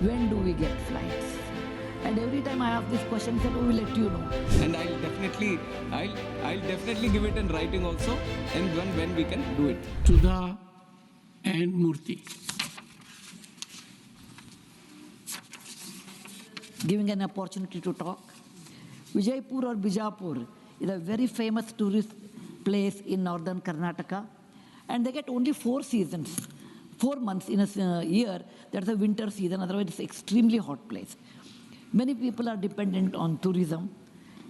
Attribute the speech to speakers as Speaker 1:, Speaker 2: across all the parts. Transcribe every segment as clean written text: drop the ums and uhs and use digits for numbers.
Speaker 1: when do we get flights? And every time I ask this question, he said, we will let you know.
Speaker 2: And I'll definitely give it in writing also, and when we can do it.
Speaker 3: Sudha and Murthy.
Speaker 1: Giving an opportunity to talk. Vijaypur or Bijapur is a very famous tourist place in northern Karnataka, and they get only 4 seasons, 4 months in a year. That's the winter season, otherwise it's an extremely hot place. Many people are dependent on tourism.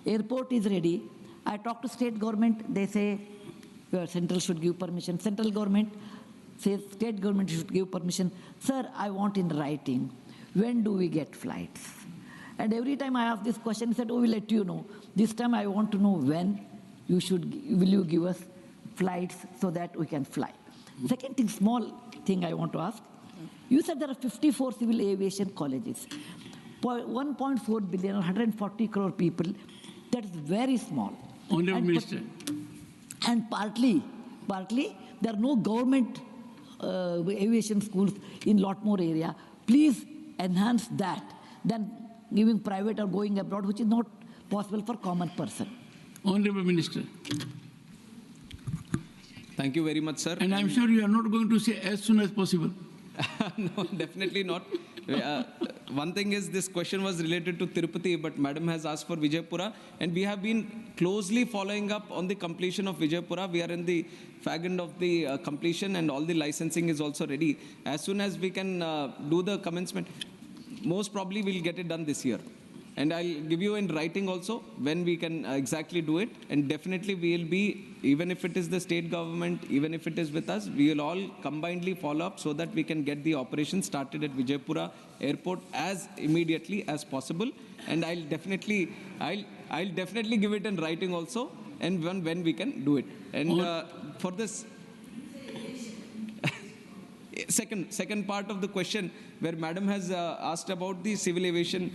Speaker 1: Airport is ready. I talk to state government, they say central should give permission. Central government says state government should give permission. Sir, I want in writing, when do we get flights? And every time I ask this question, he said, we'll let you know. This time I want to know when will you give us flights so that we can fly. Second thing, small thing I want to ask. You said there are 54 civil aviation colleges. 1.4 billion or 140 crore people, that is very small.
Speaker 3: Honorable Minister.
Speaker 1: And partly, there are no government aviation schools in lot more area. Please enhance that than giving private or going abroad, which is not possible for common person.
Speaker 3: Honorable Minister.
Speaker 2: Thank you very much, sir.
Speaker 3: And I'm sure you are not going to say as soon as possible.
Speaker 2: No, definitely not. One thing is, this question was related to Tirupati, but Madam has asked for Vijaypura, and we have been closely following up on the completion of Vijaypura. We are in the fag end of the completion, and all the licensing is also ready. As soon as we can do the commencement, most probably we'll get it done this year. And I'll give you in writing also when we can exactly do it. And definitely we will be, even if it is the state government, even if it is with us, we will all combinedly follow up so that we can get the operation started at Vijaypura Airport as immediately as possible. And I'll definitely give it in writing also, and when we can do it. And for this second part of the question, where Madam has asked about the civil aviation,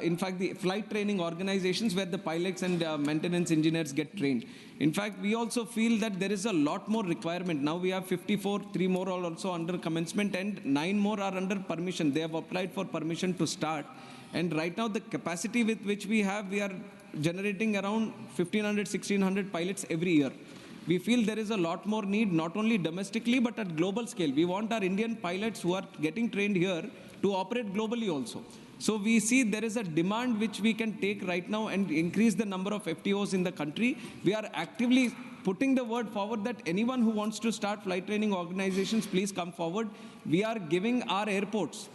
Speaker 2: in fact, the flight training organizations where the pilots and maintenance engineers get trained. In fact, we also feel that there is a lot more requirement. Now we have 54, 3 more are also under commencement, and 9 more are under permission. They have applied for permission to start. And right now, the capacity with which we are generating around 1,500, 1,600 pilots every year. We feel there is a lot more need, not only domestically, but at global scale. We want our Indian pilots who are getting trained here to operate globally also. So we see there is a demand which we can take right now and increase the number of FTOs in the country. We are actively putting the word forward that anyone who wants to start flight training organizations, please come forward. We are giving our airports,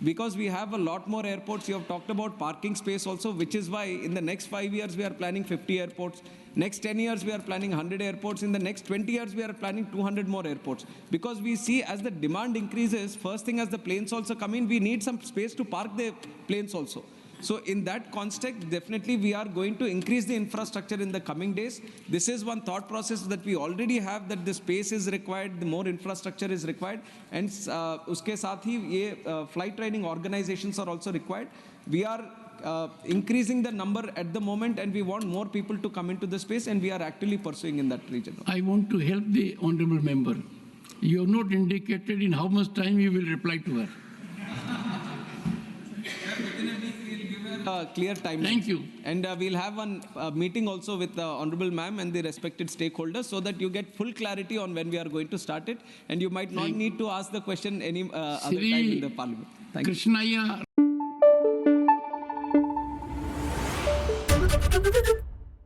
Speaker 2: because we have a lot more airports. You have talked about parking space also, which is why in the next 5 years we are planning 50 airports. Next 10 years we are planning 100 airports. In the next 20 years we are planning 200 more airports. Because we see as the demand increases, first thing as the planes also come in, we need some space to park the planes also. So in that context, definitely we are going to increase the infrastructure in the coming days. This is one thought process that we already have, that the space is required, the more infrastructure is required, and uske saath hi ye flight training organizations are also required. We are increasing the number at the moment, and we want more people to come into the space, and we are actively pursuing in that region.
Speaker 3: I want to help the honorable member. You have not indicated in how much time you will reply to her.
Speaker 2: Clear timeline.
Speaker 3: Thank you.
Speaker 2: And we'll have one meeting also with the Honorable Ma'am and the respected stakeholders, so that you get full clarity on when we are going to start it, and you might not need to ask the question any other time in the Parliament. Thank you.
Speaker 3: Krishnaya.